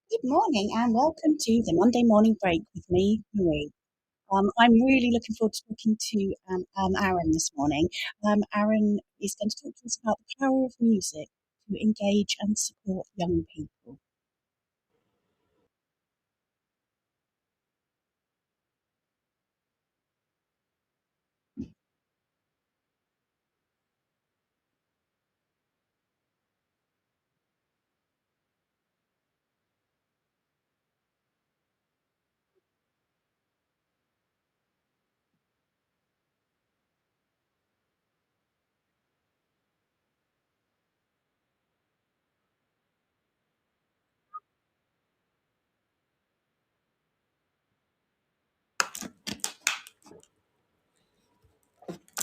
Good morning and welcome to the Monday morning break with me, Marie. I'm really looking forward to talking to Aaron this morning. Aaron is going to talk to us about the power of music to engage and support young people.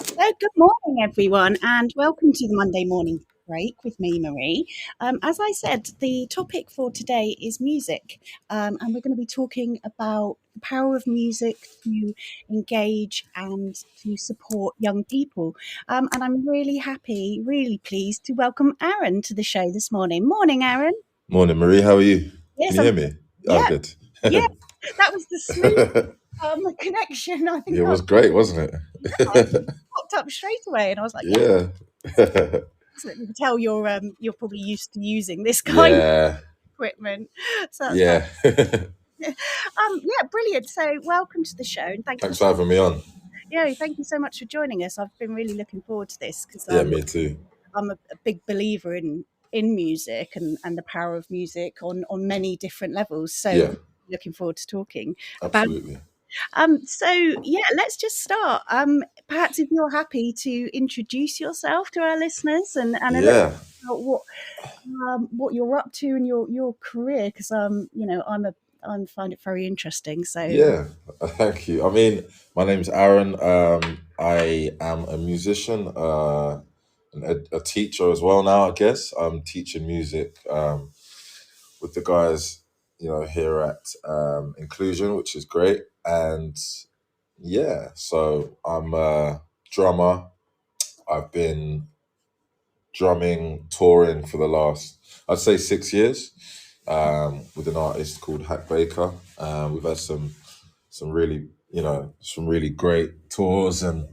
So, good morning, everyone, and welcome to the Monday morning break with me, Marie. As I said, the topic for today is music, and we're going to be talking about the power of music to engage and to support young people. And I'm really happy, really pleased to welcome Aaron to the show this morning. Morning, Aaron. Morning, Marie. How are you? Can Yes, you I'm. hear me? Oh, Yeah, good. yeah. That was the smooth connection. I think It was great, wasn't I it? popped up straight away, and I was like, "Yeah." Yeah. So you can tell you're probably used to using this kind of Yeah. equipment. So that's Yeah. yeah, brilliant. So welcome to the show, and thank you. Thanks for having me on. Yeah, thank you so much for joining us. I've been really looking forward to this because Yeah, me too. I'm a big believer in music and the power of music on many different levels. So Yeah, looking forward to talking about. absolutely. So yeah, let's just start. Perhaps if you're happy to introduce yourself to our listeners and a little Yeah. bit about what you're up to in your career, because I find it very interesting. So Yeah. Thank you. I mean, my name's Aaron. I am a musician, a teacher as well now, I guess. I'm teaching music with the guys, here at Inclusion, which is great. And yeah, so I'm a drummer. I've been drumming, touring for the last, I'd say, 6 years, with an artist called Hack Baker. We've had some really, some really great tours, and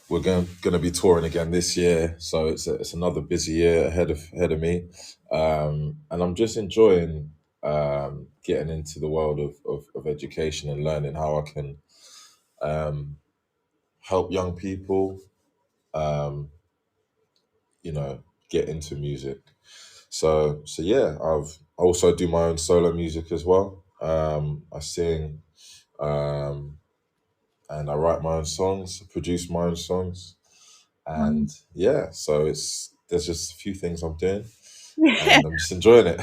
we're going to be touring again this year. So it's another busy year ahead of me, and I'm just enjoying getting into the world of education and learning how I can um, help young people, um, you know, get into music. So yeah, I also do my own solo music as well. I sing, um, and I write my own songs, produce my own songs, and yeah, so there's just a few things I'm doing, yeah, and I'm just enjoying it.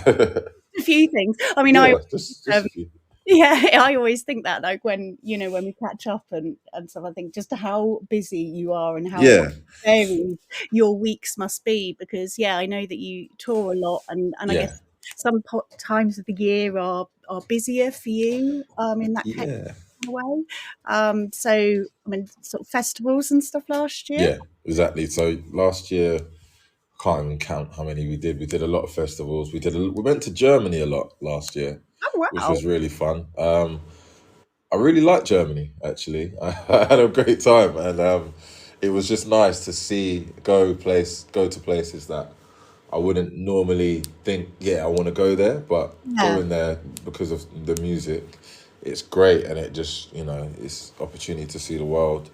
a few things. I mean, Yeah, just um, a few. yeah, I always think that, like, when we catch up and stuff, I think just how busy you are and how Yeah, varied your weeks must be. Because yeah, I know that you tour a lot, and I yeah, guess some times of the year are busier for you in that case yeah, way. So I mean, sort of festivals and stuff last year. yeah. Exactly. So last year, can't even count how many we did. We did a lot of festivals. We went to Germany a lot last year, Oh which wow! was really fun. I really liked Germany, actually. I had a great time, and it was just nice to go to places that I wouldn't normally think, yeah, I want to go there, but Yeah, going there because of the music, it's great, and it just, it's opportunity to see the world.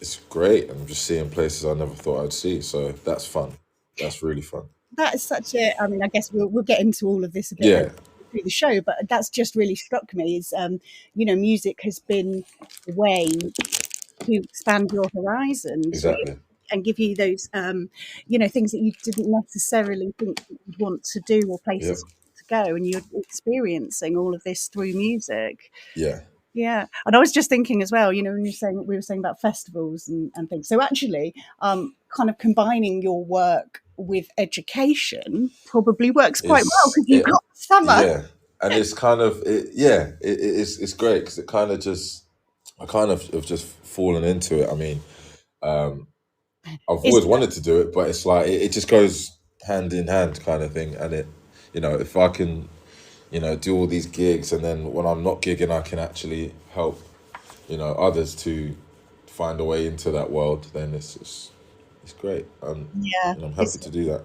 It's great, and I'm just seeing places I never thought I'd see, so that's fun. That's really fun. that is such a. I mean, I guess we'll get into all of this a bit Yeah, through the show, but that's just really struck me. Is music has been a way to expand your horizons, really, exactly. and give you those things that you didn't necessarily think that you'd want to do or Yep. places to go, and you're experiencing all of this through music. Yeah. Yeah, and I was just thinking as well, when we were saying about festivals and things. So actually, kind of combining your work with education probably works quite well It's because you've it got summer. Yeah, and it's kind of yeah, it's great because it kind of just I kind of have just fallen into it. I mean, um, I've Is always wanted to do it, but it's like it just goes hand in hand kind of thing. And if I can. do all these gigs, and then when I'm not gigging, I can actually help, others to find a way into that world. Then it's great, Yeah, and I'm happy it's to do that.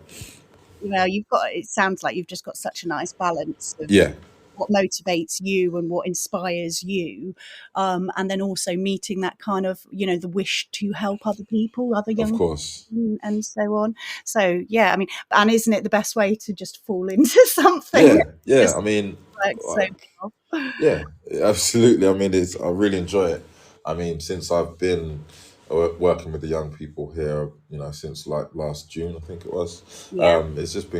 you've got. It sounds like you've just got such a nice balance of Yeah, what motivates you and what inspires you, and then also meeting that kind of the wish to help other people, other of young course. and so on. So yeah, I mean, and isn't it the best way to just fall into something Yeah, that yeah. just I mean, works so uh, well? yeah, absolutely. I mean, I really enjoy it. I mean, since I've been working with the young people here, since like last June, I think it was. Yeah, It's just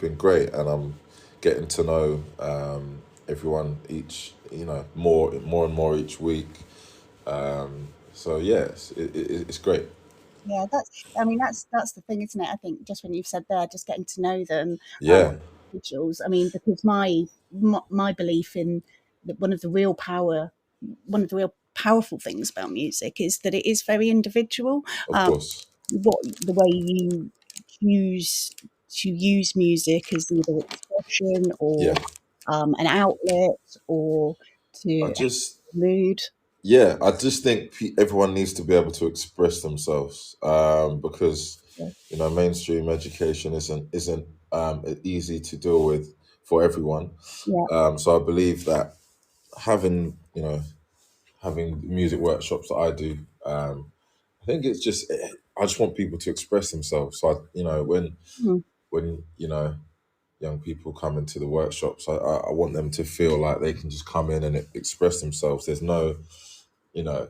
been great, and I'm getting to know everyone each, more and more each week. So yes, it's great. yeah. That's. I mean, that's the thing, isn't it? I think just when you've said there, just getting to know them, Yeah, individuals. I mean, because my belief in one of the real powerful things about music is that it is very individual. of course. What the way you choose to use music as either expression or Yeah, an outlet or I to just mood. Yeah, I just think everyone needs to be able to express themselves, because Yeah, mainstream education isn't easy to deal with for everyone. yeah, So I believe that having having music workshops that I do, I think I just want people to express themselves. So mm, when young people come into the workshops, I want them to feel like they can just come in and express themselves. There's no you know,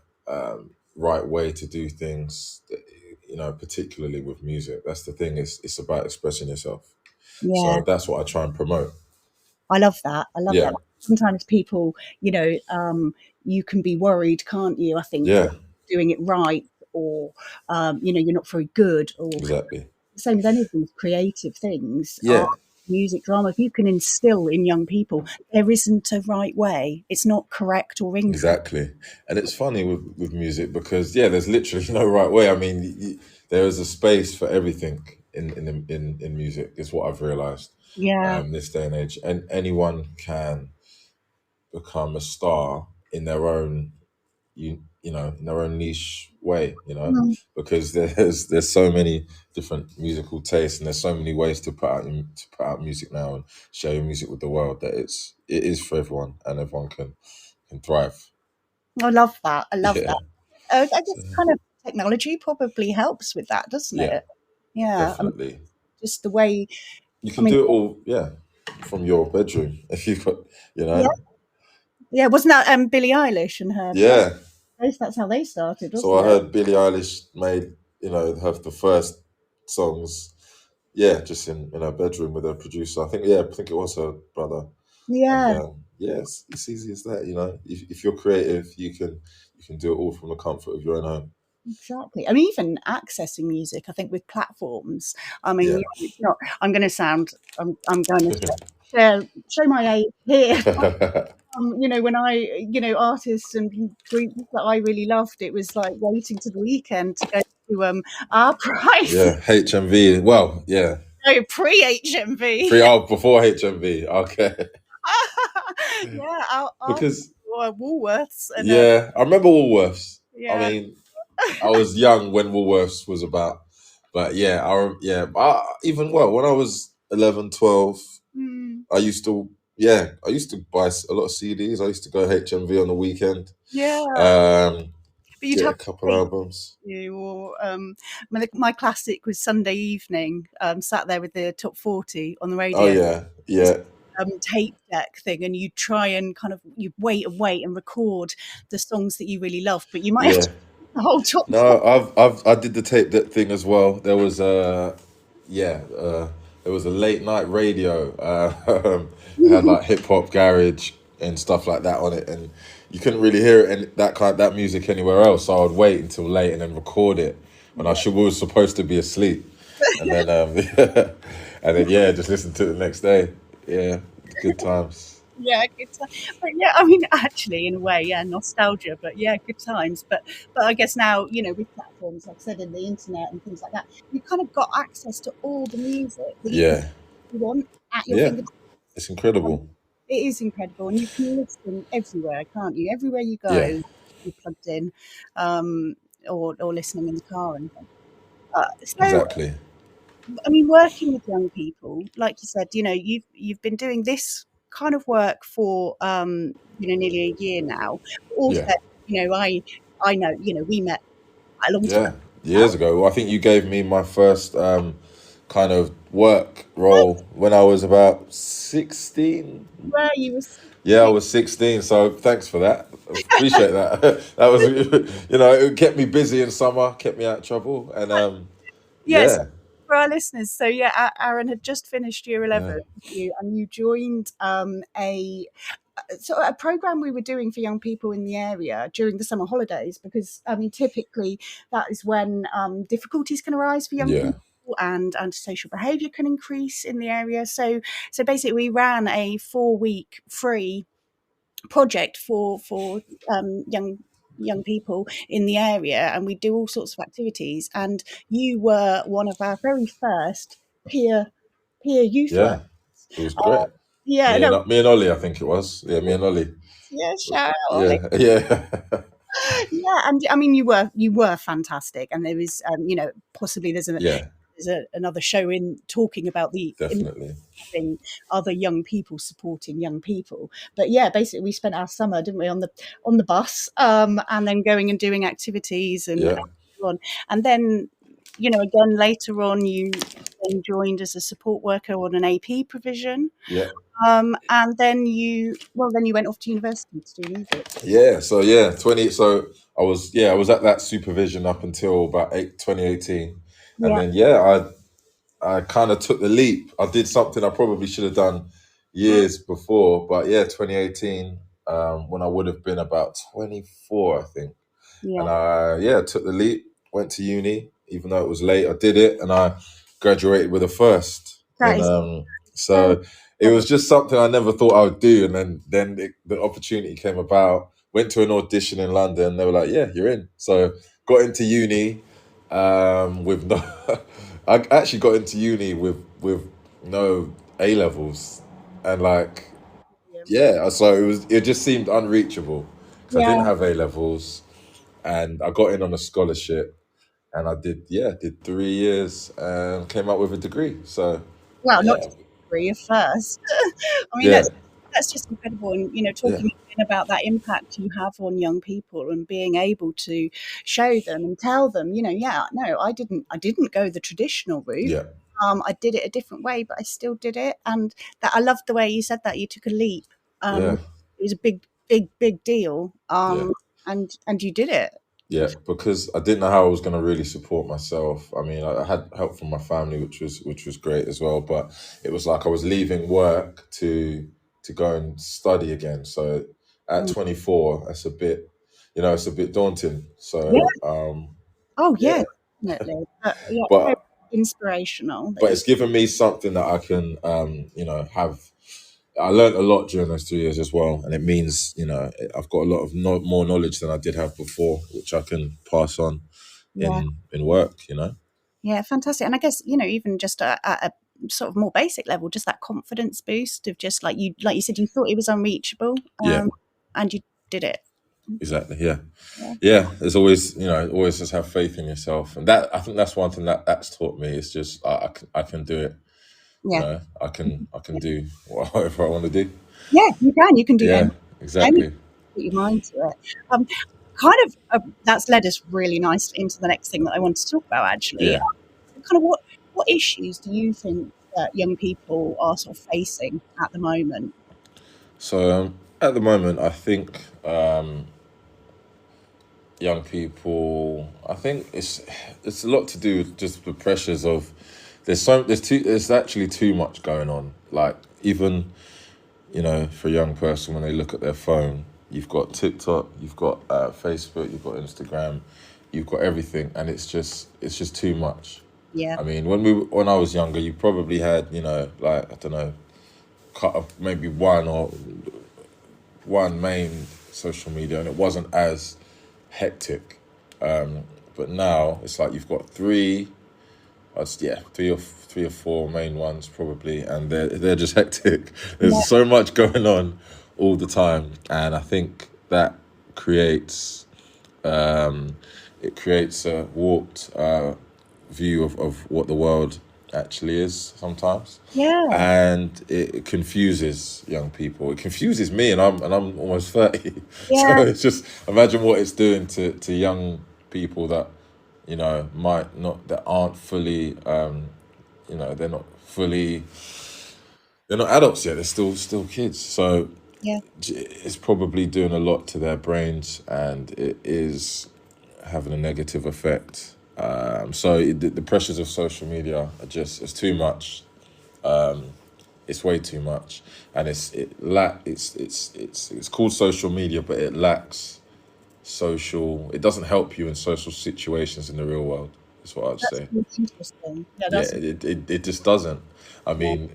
right way to do things, particularly with music. That's the thing, it's about expressing yourself. yeah. So that's what I try and promote. I love that. I love that. Yeah, Sometimes people, you can be worried, can't you? I think that yeah, doing it right, or you're not very good, or exactly. same with any of these creative things, art, Yeah, music, drama. If you can instill in young people, there isn't a right way. It's not correct or incorrect. exactly. And it's funny with music because, yeah, there's literally no right way. I mean, there is a space for everything in music, is what I've realized, Yeah. this day and age. And anyone can become a star in their own in their own niche way, Mm. because there's so many different musical tastes, and there's so many ways to put out music now and share your music with the world, that it is for everyone, and everyone can thrive. I love that. I love Yeah, that. I so, guess kind of technology probably helps with that, doesn't yeah, it? Yeah. I mean, definitely. just the way. You I can mean, do it all, yeah, from your bedroom if you've got, you yeah, know, yeah. Wasn't that Billie Eilish and her? yeah. That's how they started, So wasn't I it? heard Billie Eilish made, have the first songs, yeah, just in her bedroom with her producer. I think it was her brother. And Yeah, yeah, it's easy as that. If you're creative, you can do it all from the comfort of your own home. exactly. I mean, even accessing music, I think with platforms. I mean, Yeah. it's not. I'm going to sound. I'm going to show my age here. When artists and groups that I really loved, it was like waiting to the weekend to go to our price. Yeah, HMV. Well, yeah, No, pre HMV. free out before HMV. Okay, Yeah, our because Woolworths and yeah, I remember Woolworths. I yeah, mean, I was young when Woolworths was about, but yeah, even well when I was 11, 12. mm, I used to buy a lot of CDs. I used to go HMV on the weekend, yeah. um, But you'd get a have couple to albums. you or my classic was Sunday evening, sat there with the top 40 on the Oh radio, yeah, this yeah, tape deck thing, and you try and kind of you wait and record the songs that you really love, but you might have yeah. to the whole top four. No, I did the tape that thing as well. Yeah, there was a late night radio. It had like hip hop, garage, and stuff like that on it, and you couldn't really hear it and that music anywhere else. So I would wait until late and then record it when I Yeah. should was supposed to be asleep, and then and then yeah, just listen to it the next day. Yeah, good times. Yeah, good time. But yeah, I mean, actually, in a way, yeah, nostalgia. But yeah, good times. But I guess now, with platforms, like I said, in the internet and things like that, you've kind of got access to all the music that you can Yeah, you want at your yeah, fingertips. it's Um, incredible. It is incredible, and you can listen everywhere, can't you? Everywhere you go, Yeah, you're plugged in, um, or listening in the car and things. So, exactly. I mean, working with young people, like you said, you've been doing this kind of work for nearly a year now. Also, Yeah, I know, we met a long time yeah. Years ago, well, I think you gave me my first kind of work role when I was about 16. where you were Yeah, I 16. was 16, so thanks for that. Appreciate that. That was, it kept me busy in summer, kept me out of trouble, and Yes, yeah, for our listeners. So yeah, Aaron had just finished year yeah, 11, and you joined a program we were doing for young people in the area during the summer holidays, because I mean typically that is when difficulties can arise for young yeah, people, and antisocial behaviour can increase in the area. So basically we ran a 4-week free project for young people in the area, and we do all sorts of activities, and you were one of our very first peer youth workers. yeah. It was great. Yeah, no, Me and Ollie, I think it was. Yeah, me and Ollie. yeah, shout out. Yeah, yeah, Yeah, and I mean, you were fantastic, and there was, possibly yeah. another show in talking about the Definitely. having other young people supporting young people. But yeah, basically, we spent our summer, didn't we, on the bus, and then going and doing activities and Yeah, so on, and then again later on, you then joined as a support worker on an AP provision, yeah, and then you went off to university to do music. yeah. So yeah, 20. So I was at that supervision up until about 2018, and Yeah, then I kind of took the leap. I did something I probably should have done mm, years before, but yeah, 2018, when I would have been about 24, I think. And yeah, I took the leap, went to uni, even though it was late. I did it, and I graduated with a first. that And is so so it incredible. was just something I never thought I would do. And the opportunity came about. Went to an audition in London. They were like, "Yeah, you're in." So got into uni with no. I actually got into uni with no A levels, and like yeah, so it just seemed unreachable because I Yeah, didn't have A levels, and I got in on a scholarship, and I did 3 years and came out with a degree. So well, not yeah, just a degree, a first. I mean, yeah, that's just incredible, and yeah, talking again about that impact you have on young people and being able to show them and tell them, yeah, no, I didn't go the traditional route. yeah, I did it a different way, but I still did it, and that I loved the way you said that you took a leap. yeah, It was a big, big, big deal, yeah. and you did it. Yeah, because I didn't know how I was going to really support myself. I mean, I had help from my family, which was great as well. But it was like I was leaving work to go and study again. So at Mm. 24, that's a bit, it's a bit daunting. Yeah. So Oh, yeah, yeah, definitely. Yeah, very but inspirational that but you. it's given me something that I can have. I learned a lot during those 2 years as well, and it means I've got a lot of more knowledge than I did have before, which I can pass on Yeah. in work. Yeah, fantastic. And I guess, even just at a sort of more basic level, just that confidence boost of just like you said, you thought it was unreachable, Yeah, and you did it. exactly. Yeah, Yeah. yeah. There's always always just have faith in yourself, and that I think that's one thing that's taught me. It's just I can do it. Yeah. I can do whatever I want to do. Yeah, you can. You can do Yeah, any exactly. put your mind to it. Kind of that's led us really nice into the next thing that I want to talk about actually. Yeah. Kind of what issues do you think that young people are sort of facing at the moment? So at the moment, I think young people. I think it's a lot to do with just the pressures of there's actually too much going on. Like even for a young person when they look at their phone, you've got TikTok, you've got Facebook, you've got Instagram, you've got everything, and it's just too much. Yeah. I mean, when I was younger, you probably had like I don't know, maybe one main social media, and it wasn't as hectic. But now it's like you've got three, yeah, three or four main ones probably, and they're just hectic. There's so much going on all the time, and I think that creates it creates a warped view of what the world actually is sometimes, Yeah, and it confuses young people. It confuses me, and I'm almost 30, so yeah, it's just imagine what it's doing to young people that might not that aren't fully they're not fully they're not adults yet. They're still kids, so yeah, it's probably doing a lot to their brains, and it is having a negative effect. The pressures of social media are just it's too much. It's way too much, and it's called social media, but it lacks social. It doesn't help you in social situations in the real world. Is what I'd that's say. really interesting. Yeah, Yeah, that's it just doesn't. I yeah, mean,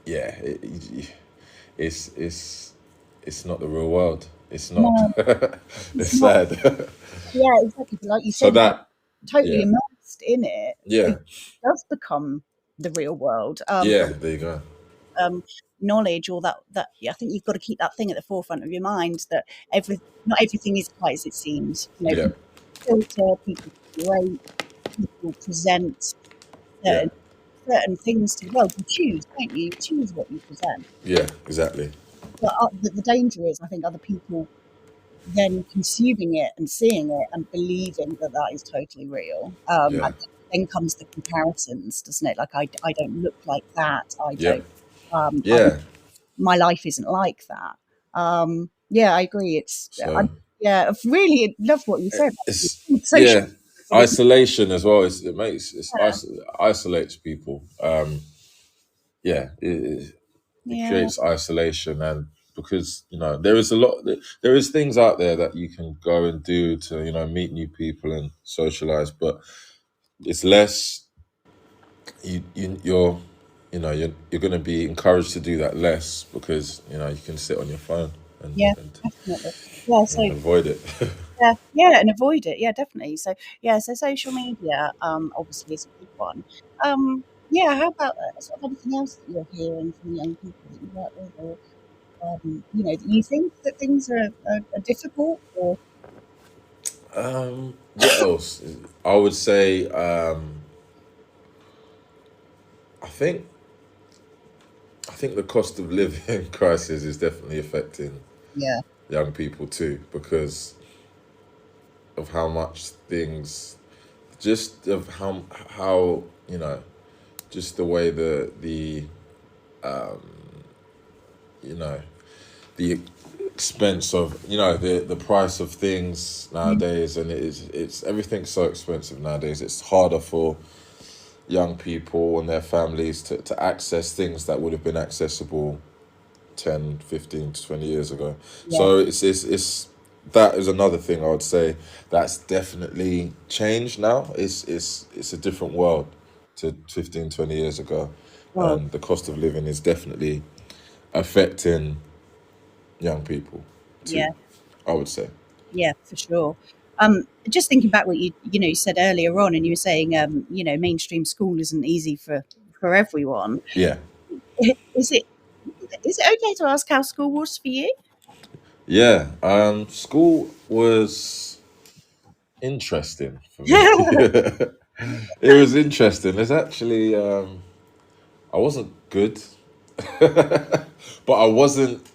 yeah, it's it's it's not the real world. It's not. no, it's It's not. sad. Yeah, exactly. But like you So said, when that, you're totally yeah, immersed in it, yeah, it does become the real world. yeah. But There you go. knowledge or that yeah, I think you've got to keep that thing at the forefront of your mind that not everything is quite as it seems. You know, Yeah, people filter, people curate, people present yeah, certain things to the world. You choose, don't you? You choose what you present. yeah. Exactly. But the danger is, I think, other people then consuming it and seeing it and believing that that is totally real. Yeah, And then comes the comparisons, doesn't it? Like I don't look like that. I yeah, don't. I'm yeah. my life isn't like that. Yeah, I agree. So Yeah, I've really loved what you said. it's Social, yeah, but it's isolation as well. It makes yeah, isolates people. Yeah, it yeah, creates isolation, and because there is a lot, there is things out there that you can go and do to meet new people and socialize, but it's less. You're you're going to be encouraged to do that less because you can sit on your phone and yeah, and, definitely. Yeah, so and avoid it. yeah, yeah, and avoid it. Yeah, definitely. So yeah, so social media, obviously is a big one. Yeah, how about sort of anything else that you're hearing from young people that you work with, or that you think that things are difficult, or What else? I would say I think I think the cost of living crisis is definitely affecting yeah, young people too because of how much things, just of how just the way the you know the expense of the price of things mm, nowadays, and it's everything's so expensive nowadays. It's harder for young people and their families to access things that would have been accessible 10, 15 to 20 years ago. yeah, So it's that is another thing I would say that's definitely changed now. It's a different world to 15, 20 years ago, well, and the cost of living is definitely affecting young people yeah, too, I would say. yeah, for sure. Just thinking back what you said earlier on, and you were saying mainstream school isn't easy for everyone. Yeah. Is it okay to ask how school was for you? Yeah. School was interesting for me. It was interesting. There's actually I wasn't good, but I wasn't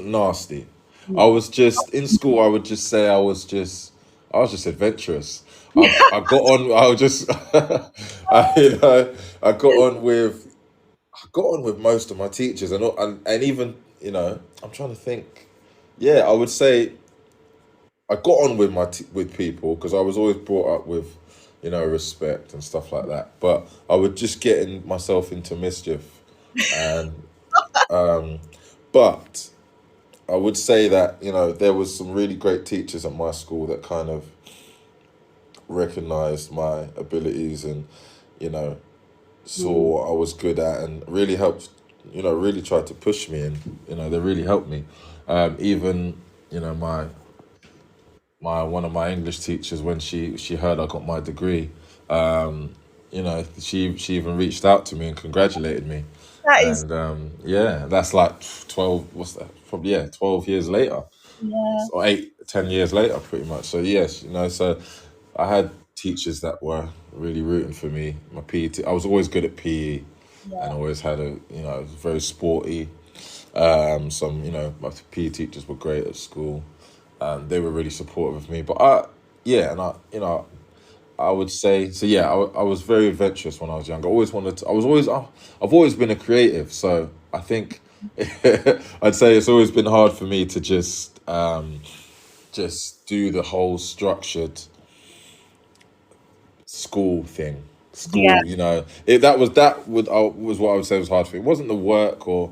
nasty. I was just in school. I would just say I was just adventurous. I got on. I was just I got on with most of my teachers, and even I'm trying to think. Yeah, I would say I got on with with people because I was always brought up with respect and stuff like that. But I would just get myself into mischief, and um, but I would say that there was some really great teachers at my school that kind of recognized my abilities and you know saw Mm, what I was good at and really helped, really tried to push me, and they really helped me. Even my my one of my English teachers, when she heard I got my degree, um, she even reached out to me and congratulated me. That is, And yeah, that's like 12, what's that? Probably, yeah, 12 years later, yeah, or 8, 10 years later, pretty much. So yes, so I had teachers that were really rooting for me. My PE, I was always good at PE, and yeah, always had very sporty. My PE teachers were great at school. They were really supportive of me. But yeah, and I would say so. Yeah, I was very adventurous when I was young. I always wanted to. I've always been a creative. So I think I'd say it's always been hard for me to just do the whole structured school thing. yeah. School, that was what I would say was hard for me. It wasn't the work or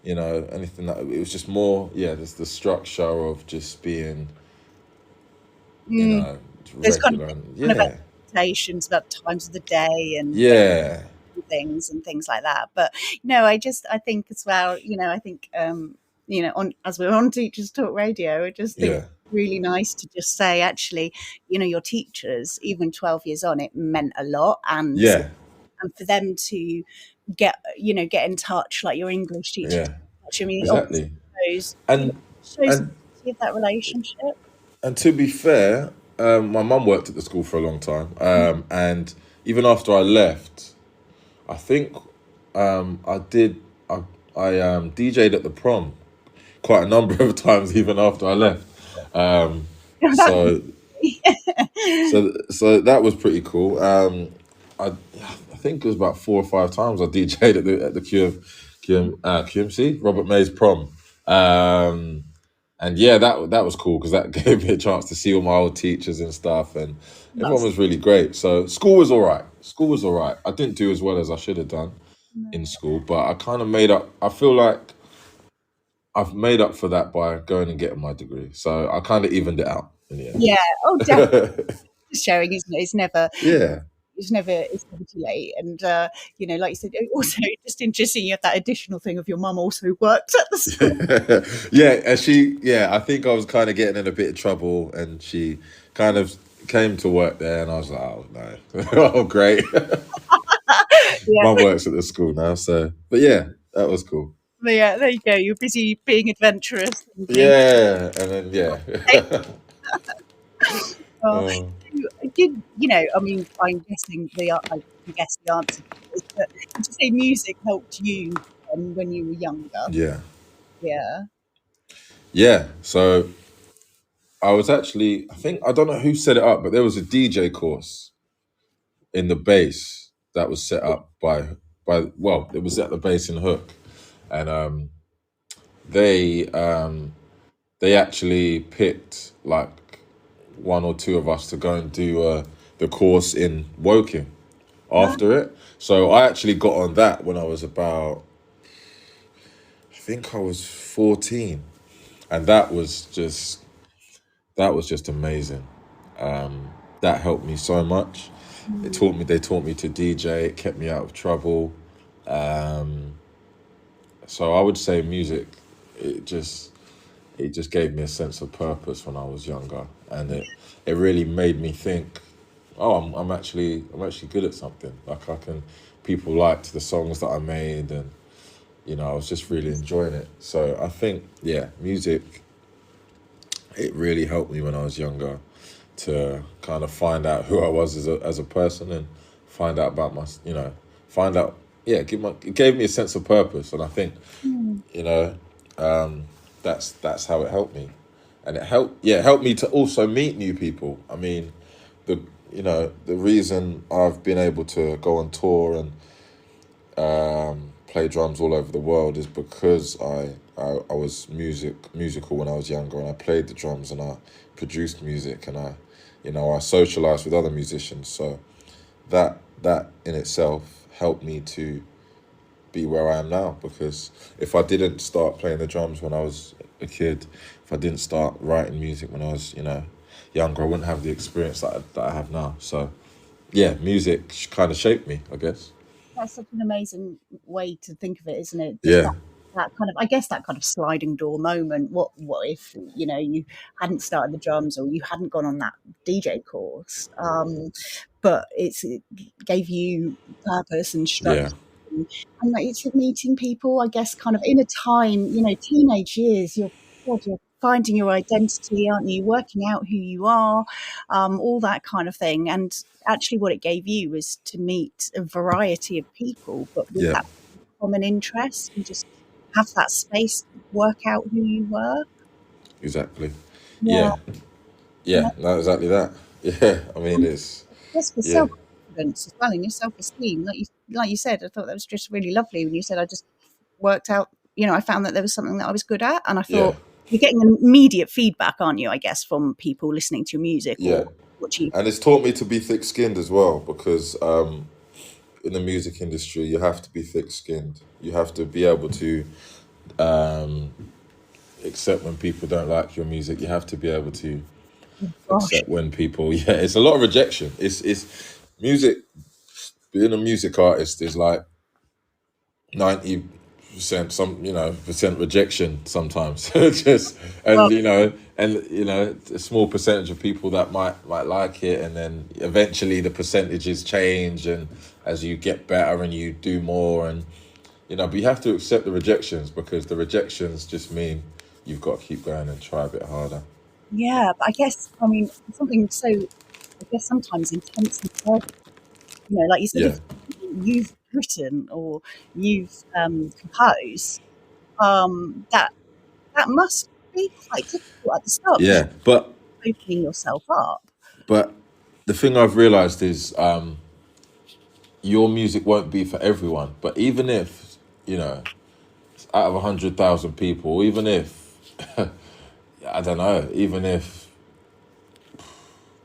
anything that it was just more. Yeah, there's the structure of just being you Mm. know There's regular. And kind of yeah, expectations about times of the day and yeah, things like that. But no, I think as well, I think on as we're on Teachers Talk Radio, I just think yeah, it's really nice to just say actually, your teachers, even 12 years on, it meant a lot, yeah, and for them to get in touch, like your English teacher. yeah. I mean, it obviously Exactly. shows And shows the and quality of that relationship. and to be fair, my mum worked at the school for a long time, and even after I left, I think I did. I DJ'd at the prom quite a number of times, even after I left. Um, That's so so that was pretty cool. I think it was about 4 or 5 times I DJ'd at the QMC Robert May's prom. And yeah, that was cool because that gave me a chance to see all my old teachers and stuff, and everyone that's was really great. So school was all right. School was all right. I didn't do as well as I should have done in no. school, but I kind of made up. I feel like I've made up for that by going and getting my degree. So I kind of evened it out in Yeah. Oh, definitely the end. showing, isn't it? Yeah. It's never too late. And like you said, also just interesting. You have that additional thing of your mum also worked at the school. Yeah, and I think I was kind of getting in a bit of trouble, and she kind of came to work there, and I was like, oh no, oh great, Yeah, mum works at the school now, so but yeah, that was cool. but yeah, there you go. You're busy being adventurous and being. Yeah, and then yeah, Oh, oh, I mean, I guess the answer to this, but did you say music helped you when you were younger? yeah, Yeah. yeah. So I was actually, I think I don't know who set it up, but there was a DJ course in the base that was set up by it was at the base in Hook, and they they actually picked like one or two of us to go and do the course in Woking Ah, after it. So I actually got on that when I was about, I think I was 14, and that was just amazing. That helped me so much. mm, They taught me to DJ. It kept me out of trouble. Um, so I would say music. It just it just gave me a sense of purpose when I was younger, and it really made me think, oh, I'm actually good at something. Like people liked the songs that I made, and I was just really enjoying it. So I think, yeah, music, it really helped me when I was younger to kind of find out who I was as a person, and find out about find out, yeah, it gave me a sense of purpose, and I think mm, you know um, that's how it helped me, and it helped me to also meet new people. I mean, the the reason I've been able to go on tour and play drums all over the world is because I was musical when I was younger, and I played the drums, and I produced music, and I socialized with other musicians. So that in itself helped me to be where I am now, because if I didn't start playing the drums when I was a kid, if I didn't start writing music when I was younger, I wouldn't have the experience that I have now. So yeah, music kind of shaped me, I guess. that's such an amazing way to think of it, isn't it? Just that Yeah, that kind of, I guess, that kind of sliding door moment. What if, you hadn't started the drums, or you hadn't gone on that DJ course? But it gave you purpose and Yeah. structure. And like, it's meeting people, I guess, kind of in a time, teenage years, you're finding your identity, aren't you? Working out who you are, all that kind of thing. And actually, what it gave you was to meet a variety of people, but with Yeah. that common interest, and just have that space to work out who you were. Exactly. Yeah. Yeah. And Yeah. No, exactly that. Yeah. I mean, it's just for yeah. self-confidence as well, and your self-esteem, like you said, I thought that was just really lovely when you said, I just worked out, I found that there was something that I was good at, and I Yeah. thought, you're getting immediate feedback, aren't you, I guess, from people listening to your music Yeah. or watching. And it's taught me to be thick-skinned as well, because in the music industry, you have to be thick-skinned. You have to be able to um, accept when people don't like your music. You have to be able to Oh gosh, accept when people. Yeah, it's a lot of rejection. It's music. Being a music artist is like 90%, percent rejection sometimes. Just well, and a small percentage of people that might like it, and then eventually the percentages change, and as you get better and you do more, and but you have to accept the rejections, because the rejections just mean you've got to keep going and try a bit harder. yeah, but I guess, I mean, something so, I guess, sometimes intense and personal, like you said, Yeah. if you've written or you've composed, that must be quite difficult at the start, because Yeah, you're opening yourself up. but the thing I've realized is your music won't be for everyone. But even if out of 100,000 people, even if I don't know, even if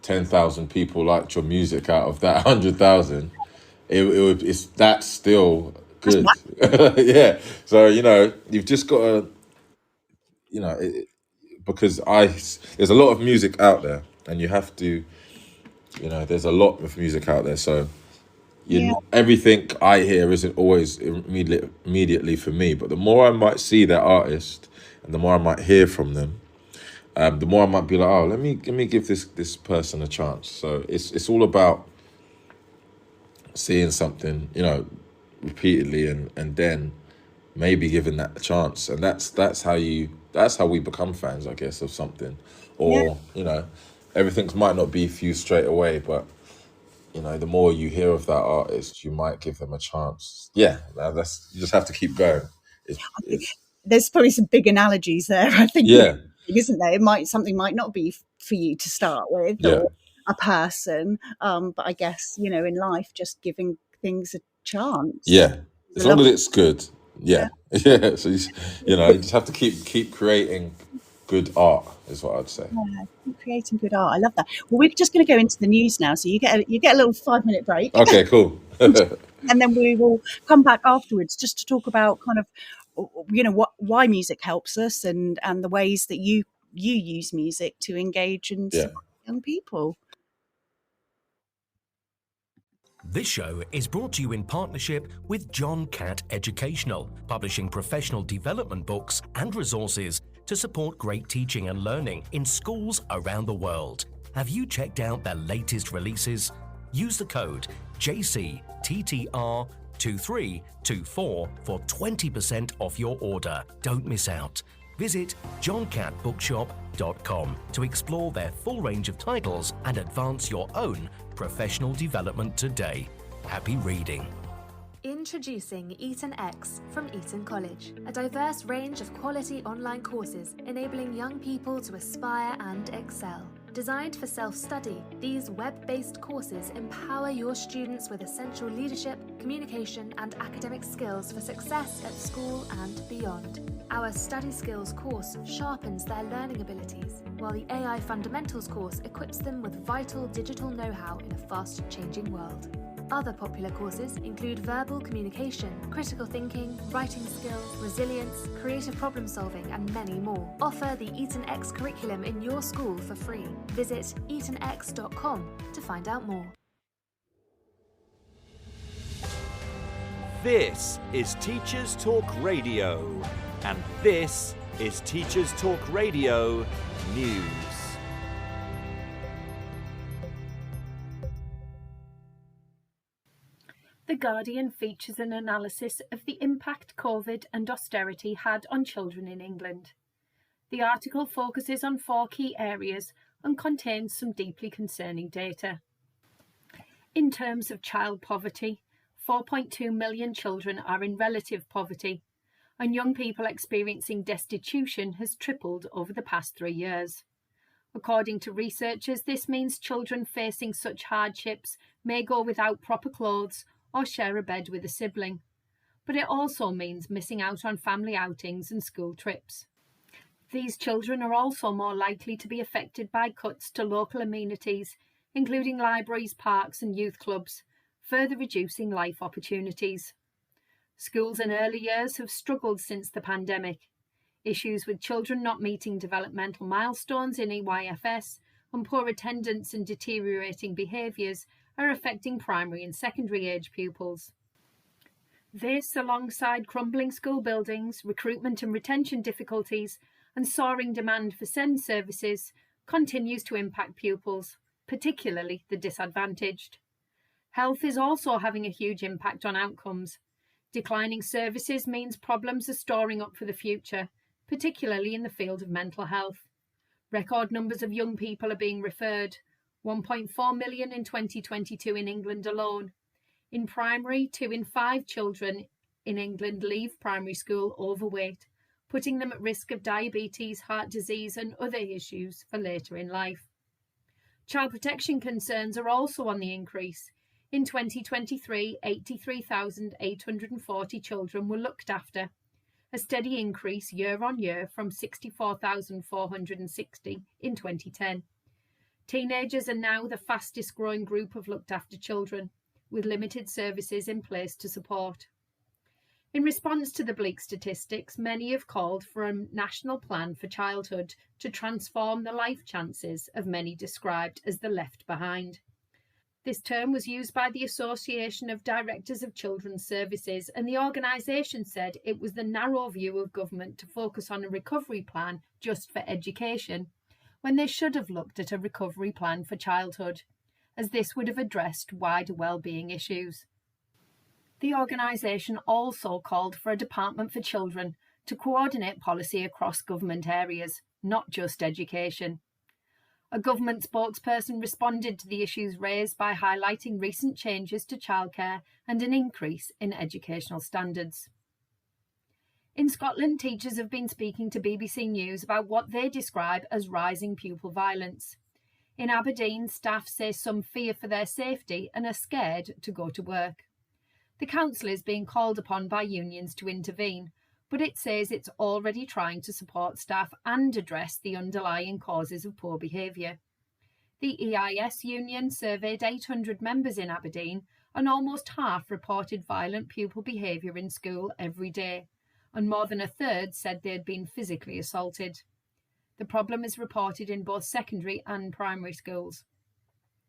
10,000 people liked your music out of that 100,000, it's that's still That's good. Yeah. So you've just got to you know it, because there's a lot of music out there, and you have to there's a lot of music out there. So yeah, everything I hear isn't always immediately for me, but the more I might see that artist, and the more I might hear from them, the more I might be like, oh, let me give this person a chance. So it's all about seeing something, repeatedly, and then maybe giving that a chance, and that's how we become fans, I guess, of something, yeah. or everything might not be for you straight away, but the more you hear of that artist, you might give them a chance. Yeah, that's you just have to keep going. It's There's probably some big analogies there, I think, yeah, isn't there? Something might not be for you to start with, yeah, or a person, but I guess, in life, just giving things a chance yeah. is As a long as lovely. it's good, Yeah, yeah, yeah. So you just have to keep creating good art, is what I'd say. yeah, keep creating good art. I love that. Well, we're just going to go into the news now, so you get a little 5-minute break, Okay, cool. and then we will come back afterwards just to talk about kind of, why music helps us, and the ways that you use music to engage and Yeah. support young people. This show is brought to you in partnership with John Catt Educational, publishing professional development books and resources to support great teaching and learning in schools around the world. Have you checked out their latest releases? Use the code JCTTR2324 for 20% off your order. Don't miss out. Visit johncattbookshop.com to explore their full range of titles and advance your own professional development today. Happy reading. Introducing Eton X from Eton College, a diverse range of quality online courses enabling young people to aspire and excel. Designed for self-study, these web-based courses empower your students with essential leadership, communication, and academic skills for success at school and beyond. Our Study Skills course sharpens their learning abilities, while the AI Fundamentals course equips them with vital digital know-how in a fast-changing world. Other popular courses include verbal communication, critical thinking, writing skills, resilience, creative problem solving, and many more. Offer the Eton X curriculum in your school for free. Visit etonx.com to find out more. This is Teachers Talk Radio, and this is Teachers Talk Radio News. The Guardian features an analysis of the impact COVID and austerity had on children in England. The article focuses on 4 key areas and contains some deeply concerning data. In terms of child poverty, 4.2 million children are in relative poverty, and young people experiencing destitution has tripled over the past 3 years. According to researchers, this means children facing such hardships may go without proper clothes or share a bed with a sibling. But it also means missing out on family outings and school trips. These children are also more likely to be affected by cuts to local amenities, including libraries, parks and youth clubs, further reducing life opportunities. Schools in early years have struggled since the pandemic. Issues with children not meeting developmental milestones in EYFS and poor attendance and deteriorating behaviours are affecting primary and secondary age pupils. This, alongside crumbling school buildings, recruitment and retention difficulties, and soaring demand for SEND services, continues to impact pupils, particularly the disadvantaged. Health is also having a huge impact on outcomes. Declining services means problems are storing up for the future, particularly in the field of mental health. Record numbers of young people are being referred, 1.4 million in 2022 in England alone. In primary, 2 in 5 children in England leave primary school overweight, putting them at risk of diabetes, heart disease and other issues for later in life. Child protection concerns are also on the increase. In 2023, 83,840 children were looked after, a steady increase year on year from 64,460 in 2010. Teenagers are now the fastest growing group of looked after children, with limited services in place to support. In response to the bleak statistics, many have called for a national plan for childhood to transform the life chances of many described as the left behind. This term was used by the Association of Directors of Children's Services, and the organisation said it was the narrow view of government to focus on a recovery plan just for education, when they should have looked at a recovery plan for childhood, as this would have addressed wider wellbeing issues. The organisation also called for a Department for Children to coordinate policy across government areas, not just education. A government spokesperson responded to the issues raised by highlighting recent changes to childcare and an increase in educational standards. In Scotland, teachers have been speaking to BBC News about what they describe as rising pupil violence. In Aberdeen, staff say some fear for their safety and are scared to go to work. The council is being called upon by unions to intervene, but it says it's already trying to support staff and address the underlying causes of poor behaviour. The EIS union surveyed 800 members in Aberdeen, and almost half reported violent pupil behaviour in school every day, and more than a third said they had been physically assaulted. The problem is reported in both secondary and primary schools.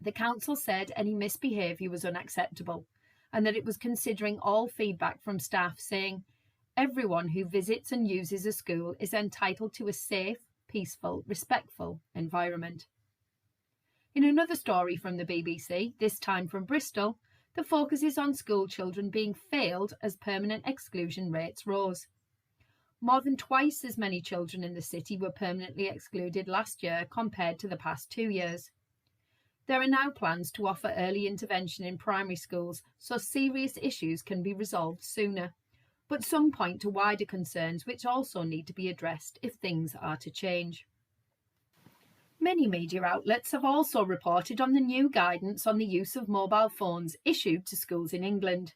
The council said any misbehaviour was unacceptable, and that it was considering all feedback from staff, saying, "Everyone who visits and uses a school is entitled to a safe, peaceful, respectful environment." In another story from the BBC, this time from Bristol, the focus is on school children being failed as permanent exclusion rates rose. More than twice as many children in the city were permanently excluded last year compared to the past 2 years. There are now plans to offer early intervention in primary schools so serious issues can be resolved sooner. But some point to wider concerns which also need to be addressed if things are to change. Many media outlets have also reported on the new guidance on the use of mobile phones issued to schools in England.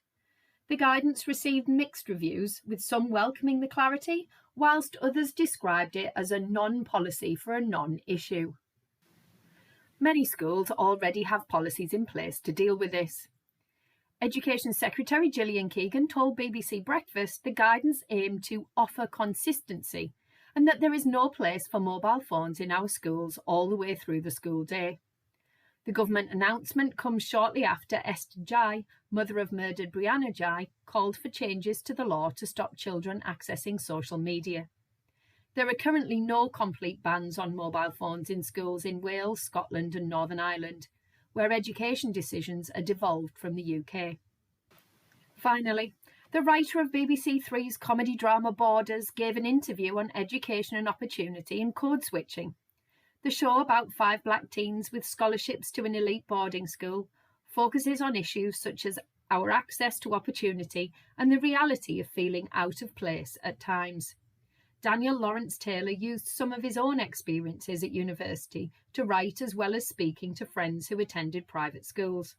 The guidance received mixed reviews, with some welcoming the clarity, whilst others described it as a non-policy for a non-issue. Many schools already have policies in place to deal with this. Education Secretary Gillian Keegan told BBC Breakfast the guidance aimed to offer consistency and that there is no place for mobile phones in our schools all the way through the school day. The government announcement comes shortly after Esther Jai, mother of murdered Brianna Jai, called for changes to the law to stop children accessing social media. There are currently no complete bans on mobile phones in schools in Wales, Scotland and Northern Ireland, where education decisions are devolved from the UK. Finally, the writer of BBC Three's comedy drama Borders gave an interview on education and opportunity and code switching. The show, about 5 black teens with scholarships to an elite boarding school, focuses on issues such as our access to opportunity and the reality of feeling out of place at times. Daniel Lawrence Taylor used some of his own experiences at university to write as well as speaking to friends who attended private schools.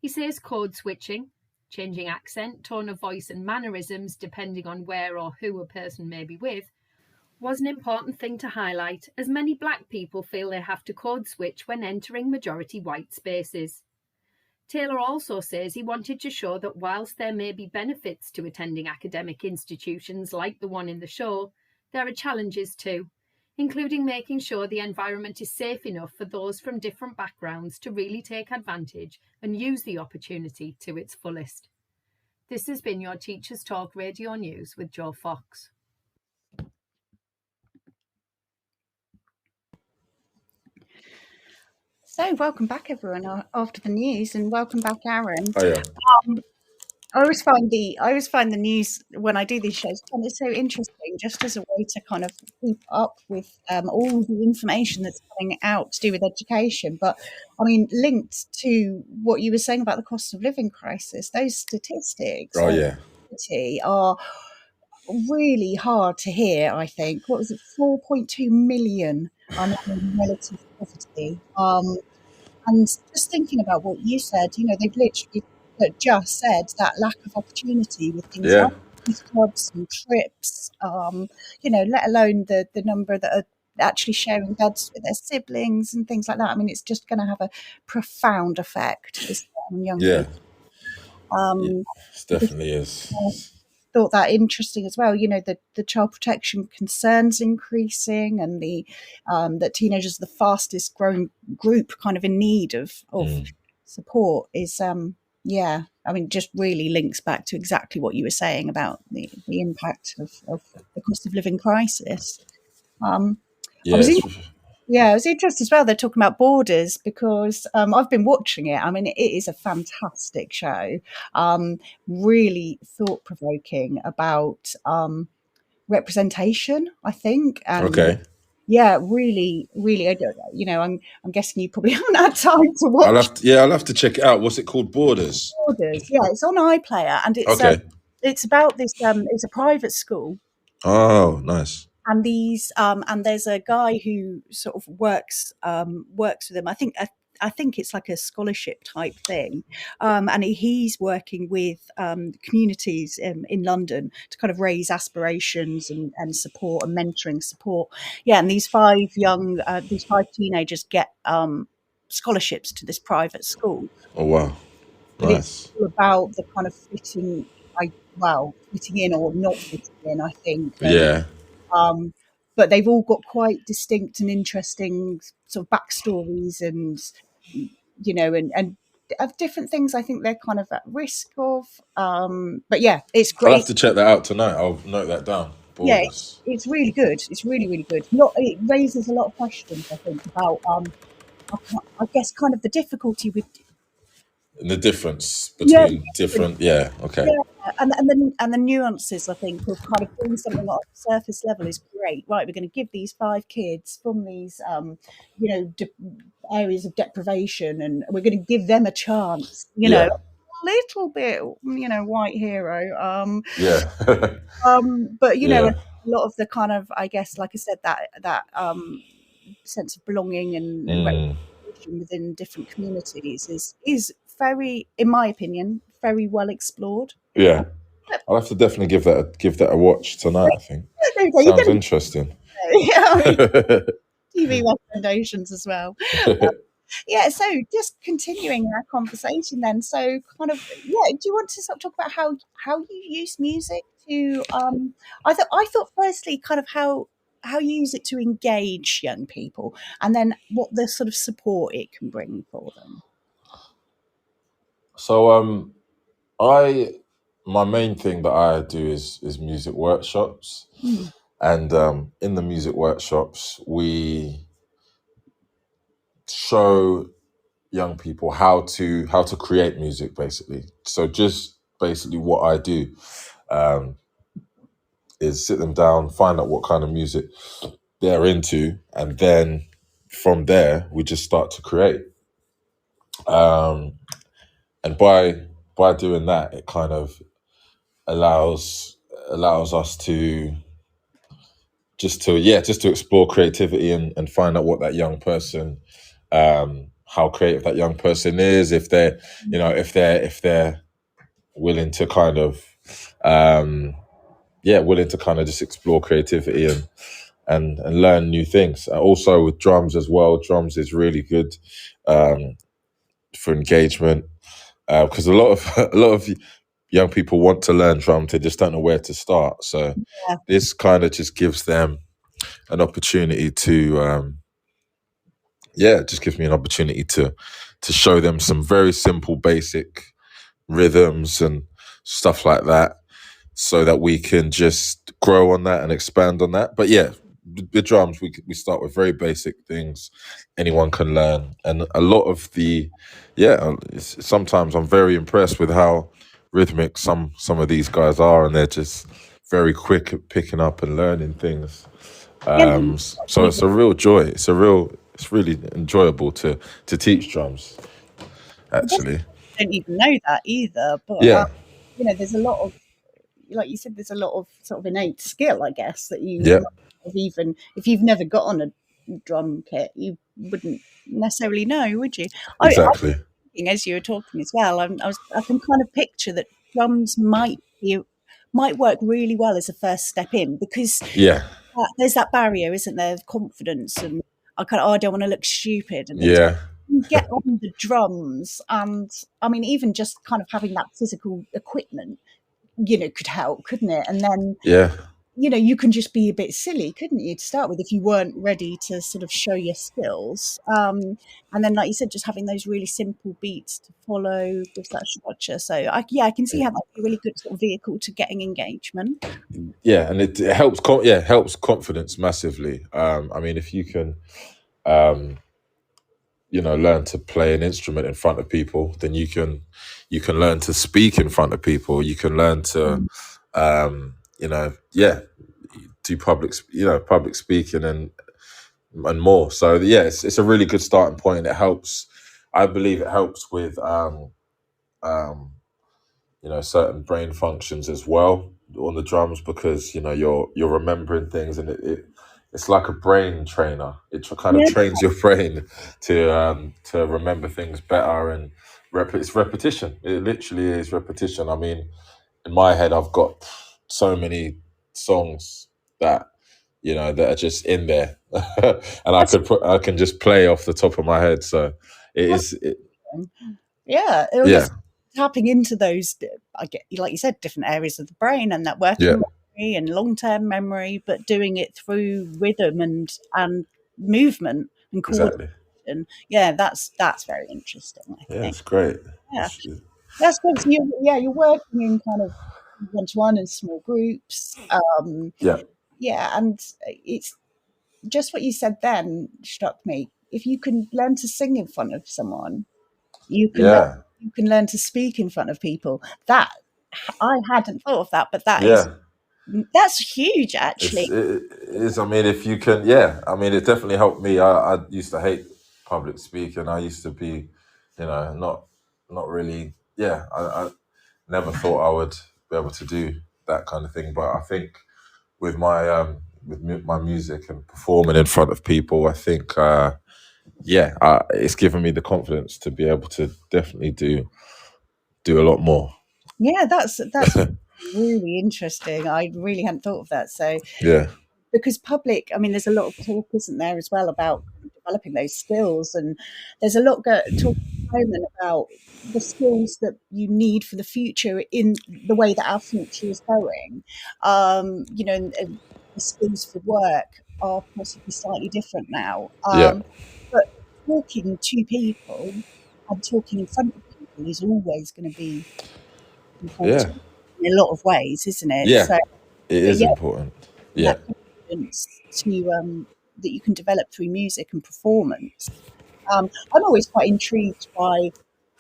He says code switching, changing accent, tone of voice and mannerisms depending on where or who a person may be with, was an important thing to highlight, as many black people feel they have to code switch when entering majority white spaces. Taylor also says he wanted to show that whilst there may be benefits to attending academic institutions like the one in the show, there are challenges too, including making sure the environment is safe enough for those from different backgrounds to really take advantage and use the opportunity to its fullest. This has been your Teachers Talk Radio News with Jo Fox. So, welcome back, everyone, after the news, and welcome back, Aaron. Oh yeah. I always find the news when I do these shows kind of so interesting, just as a way to kind of keep up with all the information that's coming out to do with education. But I mean, linked to what you were saying about the cost of living crisis, those statistics Oh yeah. are really hard to hear. I think, what was it, 4.2 million are now in relative poverty. And just thinking about what you said, they've literally just said that lack of opportunity with things Yeah. like youth clubs and trips, let alone the number that are actually sharing beds with their siblings and things like that. I mean, it's just going to have a profound effect on young Yeah. people. It definitely is. Thought that interesting as well. The child protection concerns increasing, and that teenagers are the fastest growing group kind of in need of support is I mean, just really links back to exactly what you were saying about the impact of the cost of living crisis. I was interested as well. They're talking about Borders because I've been watching it. I mean, it is a fantastic show, really thought provoking about representation, I think. And Okay. yeah, really, really. I'm guessing you probably haven't had time to watch. I'll have to check it out. What's it called? Borders. Yeah, it's on iPlayer, and it's Okay. It's about this. It's a private school. Oh, nice. And there's a guy who sort of works with them. I think it's like a scholarship type thing, and he's working with communities in London to kind of raise aspirations and support and mentoring support. Yeah, and these five teenagers get scholarships to this private school. Oh wow, but nice. It's all about the kind of fitting in or not fitting in, I think. Yeah. But they've all got quite distinct and interesting sort of backstories, and and of different things I think they're kind of at risk of. But yeah, it's great. I'll have to check that out tonight. I'll note that down. Borders. Yeah, it's really good. It's really, really good. It raises a lot of questions, I think, about I guess kind of the difficulty with the difference between different. Yeah. Okay. Yeah, and the nuances, I think, of kind of doing something on the surface level is great. Right, we're going to give these 5 kids from these, areas of deprivation, and we're going to give them a chance. A little bit, white hero. Yeah. But a lot of the kind of, I guess, like I said, that sense of belonging and representation within different communities is very, in my opinion, very well explored. Yeah, I'll have to definitely give that a watch tonight. I think sounds interesting. TV recommendations as well. So just continuing our conversation then. So kind of, do you want to sort of talk about how you use music to? I thought firstly kind of how how you use it to engage young people, and then what the sort of support it can bring for them. So I my main thing that I do is music workshops, Mm. and in the music workshops we show young people how to create music, basically. So just basically what I do um, is sit them down, find out what kind of music they're into, and then from there we just start to create. Um, and by doing that, it kind of allows us to just to explore creativity and find out what that young person, how creative that young person is, if they're if they're willing to kind of willing to kind of just explore creativity and learn new things. Also with drums as well, drums is really good for engagement, because a lot of a lot of young people want to learn drums, they just don't know where to start. So Yeah. this kind of just gives them an opportunity to it just gives me an opportunity to show them some very simple basic rhythms and stuff like that, so that we can just grow on that and expand on that. But yeah, the drums, we start with very basic things anyone can learn, and a lot of sometimes I'm very impressed with how rhythmic some of these guys are, and they're just very quick at picking up and learning things. Yeah, So it's a real joy. It's really enjoyable to teach drums, actually. I don't even know that either, but Yeah, there's a lot of, like you said, there's a lot of sort of innate skill, I guess, that you yeah, might have, even if you've never got on a drum kit, you wouldn't necessarily know, would you? I exactly. thinking as you were talking as well, I can kind of picture that drums might work really well as a first step in, because Yeah, there's that barrier, isn't there, of confidence, and I don't want to look stupid and things. yeah, You get on the drums, and I mean, even just kind of having that physical equipment, could help, couldn't it? And then, yeah. you can just be a bit silly, couldn't you, to start with, if you weren't ready to sort of show your skills. And then, like you said, just having those really simple beats to follow with that structure. So, I can see how that'd be a really good sort of vehicle to getting engagement. Yeah, and it helps. Helps confidence massively. I mean, if you can, learn to play an instrument in front of people, then you can learn to speak in front of people. You can learn to, do public speaking and more. So yeah, it's a really good starting point. It helps. I believe it helps with um, certain brain functions as well on the drums, because you're remembering things, and it's like a brain trainer. Kind of Yeah, trains your brain to remember things better, and it's repetition. It literally is repetition. I mean, in my head, I've got so many songs that that are just in there, and that's I can just play off the top of my head. So it is, yeah, it yeah, was tapping into those, I get, like you said, different areas of the brain and that yeah, working memory and long-term memory, but doing it through rhythm and movement and exactly. coordination. Yeah, that's very interesting, I Yeah, think. it's great. Yeah, It's, that's good. So you're working in kind of one-to-one and small groups. yeah, And it's just what you said then struck me. If you can learn to sing in front of someone, you can learn, yeah, you can learn to speak in front of people. That I hadn't thought of that, but yeah. that's huge actually. It is. I mean, if you can, yeah. I mean, it definitely helped me. I used to hate public speaking. I used to be, not really. Yeah, I never thought I would be able to do that kind of thing. But I think with my music and performing in front of people, I think, it's given me the confidence to be able to definitely do a lot more. Yeah, that's really interesting. I really hadn't thought of that. So Yeah, because public, I mean, there's a lot of talk, isn't there, as well, about developing those skills, and there's a lot talk at the moment about the skills that you need for the future in the way that our future is going. And the skills for work. are possibly slightly different now. Yeah. But talking to people and talking in front of people is always going to be Yeah. important in a lot of ways, isn't it? Yeah. So, It but is yeah, important. that Yeah. confidence to that you can develop through music and performance. I'm always quite intrigued by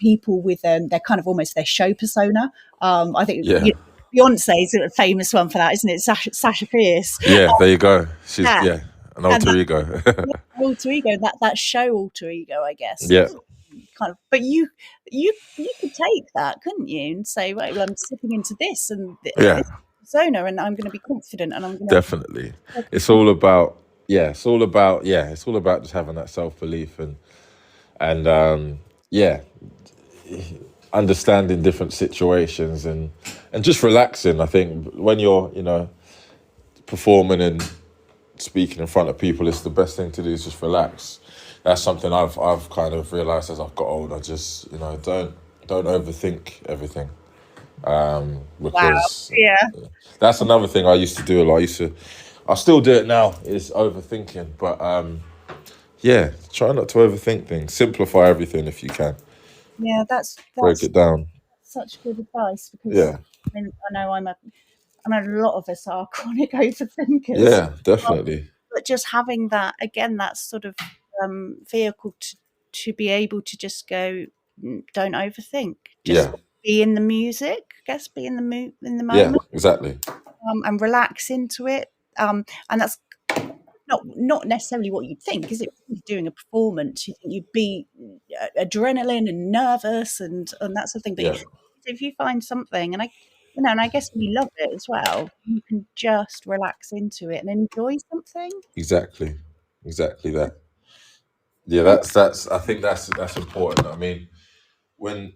people with their kind of almost their show persona. I think Yeah. Beyonce's a famous one for that, isn't it? Sasha Fierce. Yeah. There you go. She's Yeah, an and alter that ego. alter ego, that show alter ego, I guess. Yeah. Kind of, but you could take that, couldn't you, and say, right, well, I'm slipping into this and Yeah. this persona, and I'm going to be confident, and I'm going to Definitely. It's all about it's all about just having that self belief and yeah, understanding different situations and just relaxing. I think when you're performing and speaking in front of people, it's the best thing to do is just relax. That's something I've kind of realized as I've got older. Just don't overthink everything, wow, because yeah, that's another thing I used to do a lot. I still do it now, is overthinking, but yeah, try not to overthink things. Simplify everything if you can. yeah. Break That's it down. such good advice because Yeah, I know I know a lot of us are chronic overthinkers, yeah, definitely. but just having that again, that sort of vehicle to be able to just go, don't overthink, just Yeah, be in the music, I guess, be in in the yeah, moment, exactly. and relax into it. And that's not necessarily what you'd think, is it? When you're doing a performance, you think you'd be adrenaline and nervous and that sort of thing. But Yeah, if you find something, and and I guess when you love it as well, you can just relax into it and enjoy something. exactly, exactly that. Yeah, And that's. I think that's important. I mean, when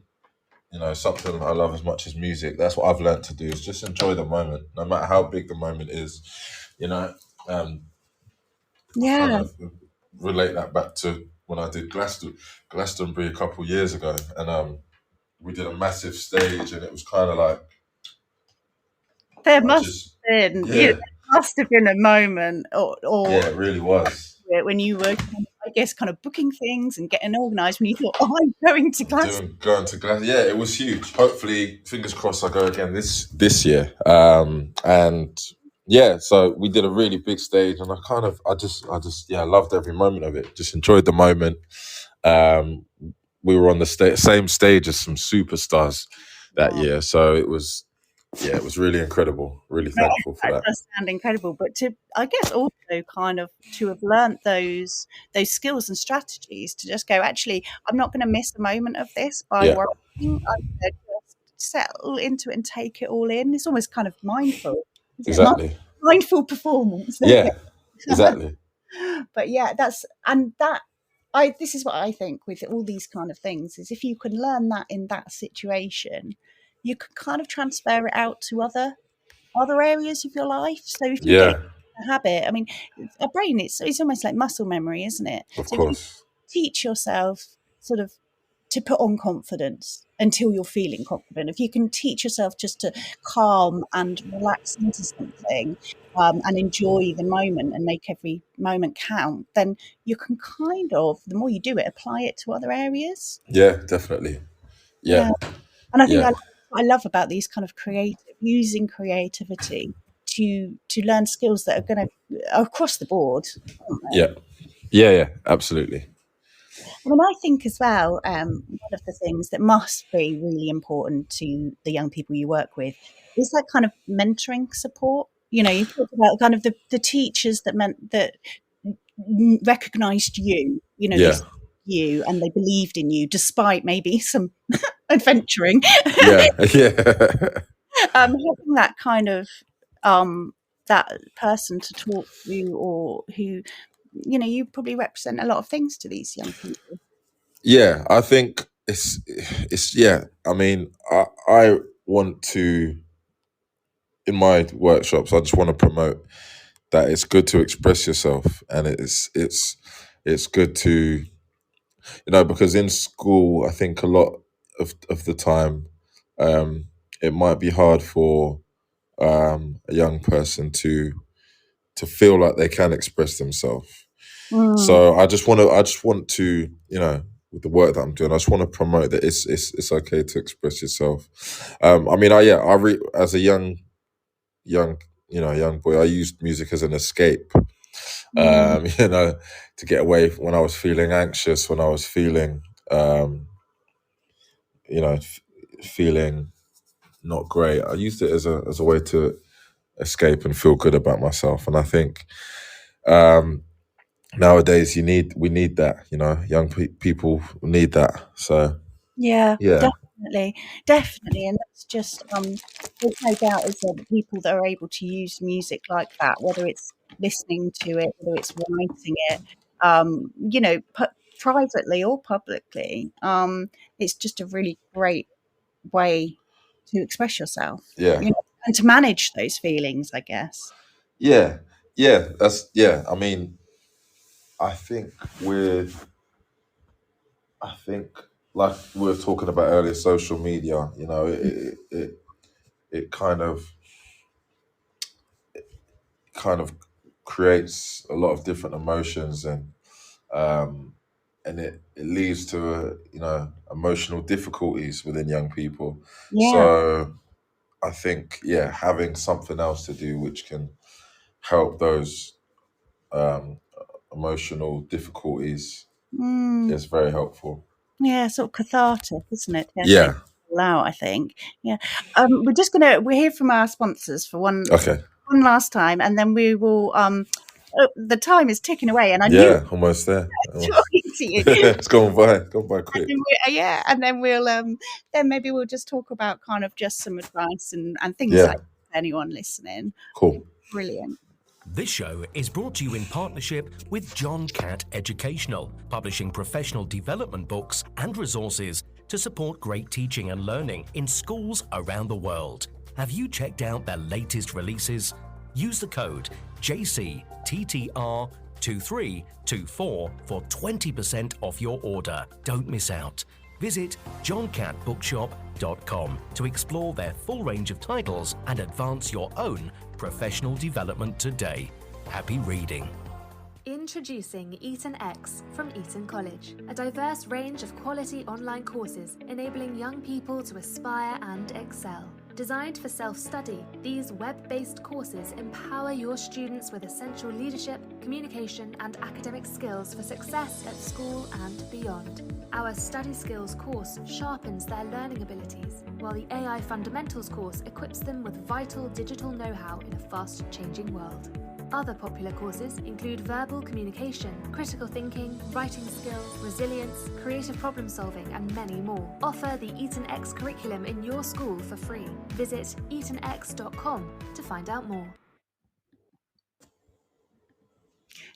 something I love as much as music, that's what I've learned to do is just enjoy the moment, no matter how big the moment is. You know, um, I kind yeah, of relate that back to when I did Glastonbury a couple of years ago, and we did a massive stage, and it was kind of like there I must just have been, yeah, there must have been a moment, or yeah, it really was. when you were, I guess, kind of booking things and getting organised when you thought, oh, I'm going to Glasgow. Going to Glasgow, yeah, it was huge. Hopefully, fingers crossed, I go again this year. And yeah, so we did a really big stage, and I just yeah, loved every moment of it. Just enjoyed the moment. Um, we were on the same stage as some superstars that Wow. year, so it was really incredible. Really No, thankful for that that. does sound incredible, but to I guess also kind of to have learnt those skills and strategies to just go, actually, I'm not going to miss a moment of this by Yeah, worrying. I'm going to just settle into it and take it all in. It's almost kind of mindful, isn't it? exactly. Mindful performance. There we Yeah, go. exactly. But yeah, that's and that I this is what I think with all these kind of things is if you can learn that in that situation, you can kind of transfer it out to other areas of your life. So if you're getting Yeah, a habit, I mean, a brain, it's almost like muscle memory, isn't it? of So if you course. teach yourself sort of to put on confidence until you're feeling confident, if you can teach yourself just to calm and relax into something, and enjoy the moment and make every moment count, then you can kind of, the more you do it, apply it to other areas. Yeah, definitely. Yeah, Yeah. And I think yeah, what I love about these kind of using creativity to learn skills that are going to across the board, aren't they? yeah, yeah. Absolutely. I mean, I think as well, one of the things that must be really important to the young people you work with is that kind of mentoring support. You talked about kind of the teachers that meant that recognized you, they Yeah, saw you and they believed in you despite maybe some adventuring. yeah, yeah, Having that kind of that person to talk to, or who, you probably represent a lot of things to these young people. yeah. I think it's yeah. I mean, I want to in my workshops. I just want to promote that it's good to express yourself, and it's good to because in school, I think a lot of the time, it might be hard for a young person to feel like they can express themselves. Mm. So I just want to, with the work that I'm doing, I just want to promote that it's okay to express yourself. I mean, as a young boy, I used music as an escape. To get away when I was feeling anxious, when I was feeling, feeling not great. I used it as a way to escape and feel good about myself. And I think nowadays we need that. Young people need that. So Yeah, yeah, definitely, and that's just there's no doubt is there people that are able to use music like that, whether it's listening to it, whether it's writing it, privately or publicly. It's just a really great way to express yourself, yeah, and to manage those feelings, I guess. yeah, yeah. I mean, I think with I think like we were talking about earlier, social media. It kind of creates a lot of different emotions, um, and it leads to emotional difficulties within young people. Yeah. So I think having something else to do which can help those um, emotional difficulties Mm. is very helpful. Yeah, sort of cathartic, isn't it? To take Yeah. it all out, I think. Yeah. We're here from our sponsors for one Okay. last time, and then we will the time is ticking away, and I knew Yeah. Almost there. talking to you. It's gone by And quick. then and then we'll then maybe we'll just talk about kind of just some advice and things Yeah. like anyone listening. Cool. Brilliant. This show is brought to you in partnership with John Catt Educational, publishing professional development books and resources to support great teaching and learning in schools around the world. Have you checked out their latest releases? Use the code JCTTR2324 for 20% off your order. Don't miss out. Visit johncattbookshop.com to explore their full range of titles and advance your own professional development today. Happy reading. Introducing Eton X from Eton College, a diverse range of quality online courses enabling young people to aspire and excel. Designed for self-study, these web-based courses empower your students with essential leadership, communication, and academic skills for success at school and beyond. Our Study Skills course sharpens their learning abilities, while the AI Fundamentals course equips them with vital digital know-how in a fast-changing world. Other popular courses include verbal communication, critical thinking, writing skills, resilience, creative problem solving, and many more. Offer the Eton X curriculum in your school for free. Visit etonx.com to find out more.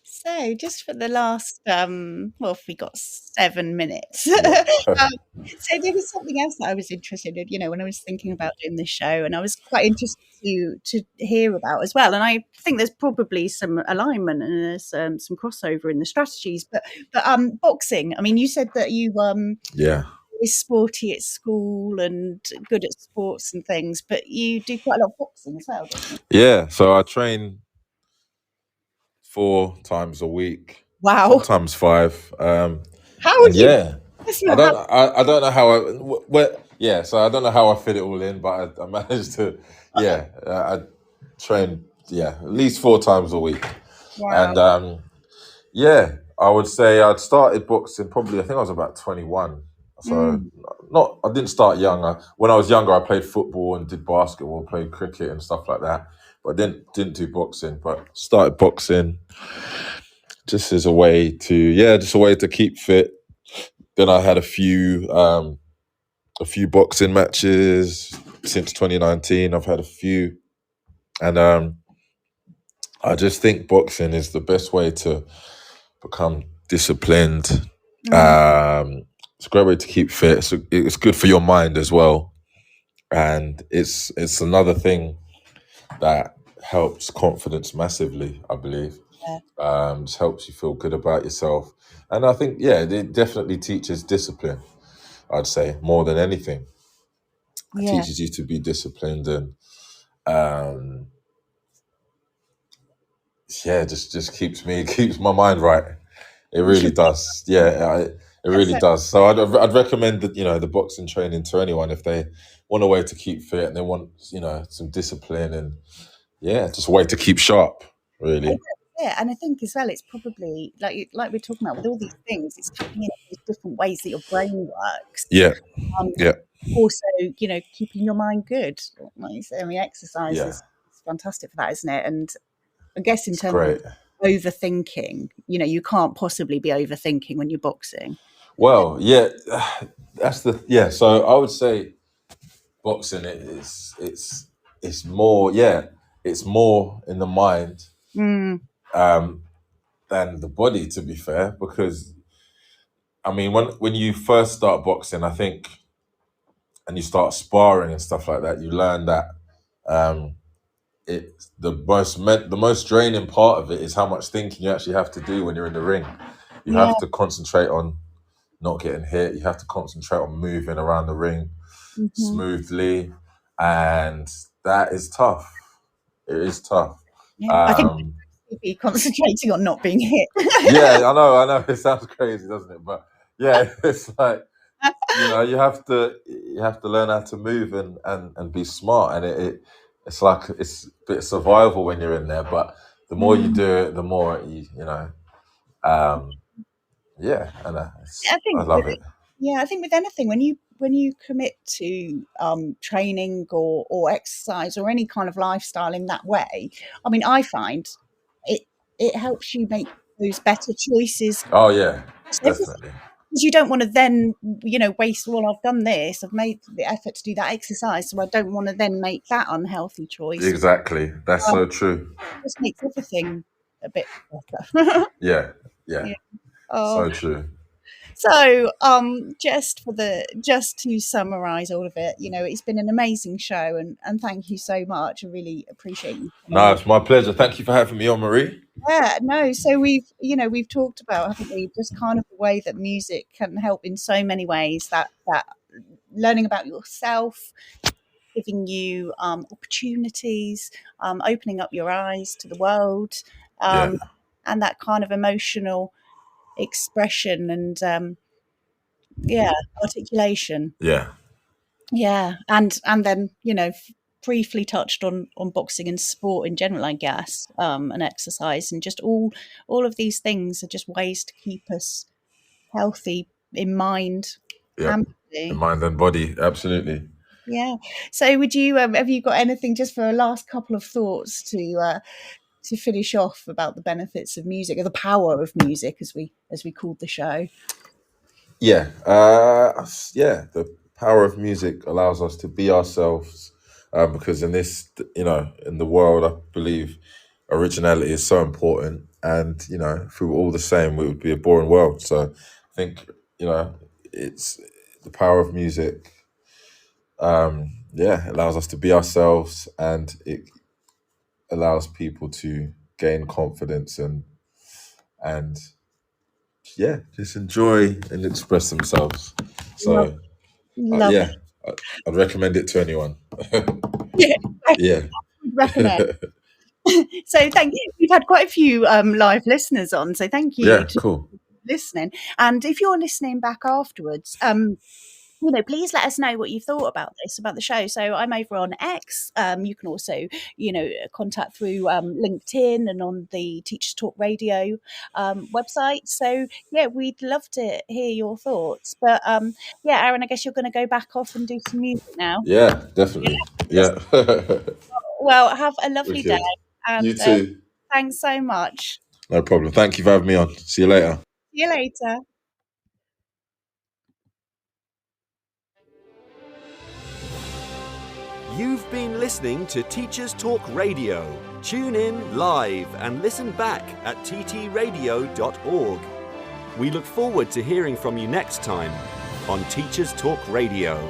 So just for the last if we got 7 minutes. So there was something else that I was interested in, when I was thinking about doing this show, and I was quite interested to hear about as well. And I think there's probably some alignment and there's some crossover in the strategies. But boxing. I mean, you said that you Yeah. always sporty at school and good at sports and things, but you do quite a lot of boxing as well, don't you? Yeah. So I train 4 times a week. Wow. Sometimes 5. How And would you? yeah, That's I not don't I don't know how so I don't know how I fit it all in, but I managed to I train at least 4 times a week. Wow. And I would say I'd started boxing probably, I think I was about 21. So I didn't start young. When I was younger, I played football and did basketball, played cricket and stuff like that. But I didn't do boxing. But started boxing just as a way to keep fit. Then I had a few boxing matches since 2019. I've had a few, and I just think boxing is the best way to become disciplined. It's a great way to keep fit. It's good for your mind as well, and it's another thing that helps confidence massively, I believe. Just helps you feel good about yourself, and I think it definitely teaches discipline. I'd say more than anything, it Yeah. teaches you to be disciplined and yeah, just keeps my mind right. It really does. Yeah, it really So does. So I'd recommend that, the boxing training to anyone if they want a way to keep fit and they want, some discipline and yeah, just a way to keep sharp. Really. yeah, and I think as well, it's probably like we're talking about with all these things, it's tapping into those different ways that your brain works. Yeah. Um, Yeah. Also, keeping your mind good. Like you say, I mean, exercise Yeah. is fantastic for that, isn't it? And I guess in It's terms great. of overthinking, you can't possibly be overthinking when you're boxing. Well, yeah, yeah. So I would say boxing it's more, it's more in the mind Mm, um than the body, to be fair, because I mean when you first start boxing, I think, and you start sparring and stuff like that, you learn that um the most draining part of it is how much thinking you actually have to do when you're in the ring. You yeah. have to concentrate on not getting hit. You have to concentrate on moving around the ring Hmm. smoothly, and that is tough. It is tough. Yeah. I think Um, we'd be concentrating on not being hit. yeah, I know. It sounds crazy, doesn't it? But yeah, it's like you have to learn how to move and be smart, and it's like it's a bit of survival when you're in there. But the more you Mm. do it, the more um, yeah, and I I think with love it. Yeah, I think with anything, when you commit to training or exercise or any kind of lifestyle in that way, I mean, I find it it helps you make those better choices. Oh yeah, Just everything. definitely. Because you don't want to then, waste. Well, I've done this. I've made the effort to do that exercise, so I don't want to then make that unhealthy choice. Exactly. That's Um, so true. just makes everything a bit better. Yeah, yeah, Yeah. Oh, so true. so, just to summarize all of it, it's been an amazing show, and thank you so much. I really appreciate you coming No, on. it's my pleasure. Thank you for having me on, Marie. Yeah, no, so we've talked about, haven't we, just kind of the way that music can help in so many ways, that learning about yourself, giving you opportunities, opening up your eyes to the world, Yeah, um, and that kind of emotional expression and yeah, articulation. yeah. Yeah, and then briefly touched on boxing and sport in general, I guess, and exercise, and just all of these things are just ways to keep us healthy in mind Yep. and In body. mind and body, absolutely. Yeah. So, would you have you got anything just for a last couple of thoughts to finish off about the benefits of music, or the power of music, as we called the show? Yeah, yeah. The power of music allows us to be ourselves, because in this, in the world, I believe originality is so important, and if we were all the same, it would be a boring world. So, I think it's the power of music. Yeah, allows us to be ourselves, and it allows people to gain confidence and yeah, just enjoy and express themselves. Love, So love it. yeah, I'd recommend it to anyone. Yeah, I Yeah, would recommend. So thank you. We've had quite a few live listeners on, so thank you yeah, to cool. listening. And if you're listening back afterwards, please let us know what you thought about the show. So I'm over on X. You can also, contact through LinkedIn and on the Teachers Talk Radio website. So yeah, we'd love to hear your thoughts. But yeah, Aaron, I guess you're going to go back off and do some music now. Yeah, definitely. Just Yeah. well, have a lovely day, Wicked. You and too. thanks so much. No problem. Thank you for having me on. See you later. See you later. You've been listening to Teachers Talk Radio. Tune in live and listen back at ttradio.org. We look forward to hearing from you next time on Teachers Talk Radio.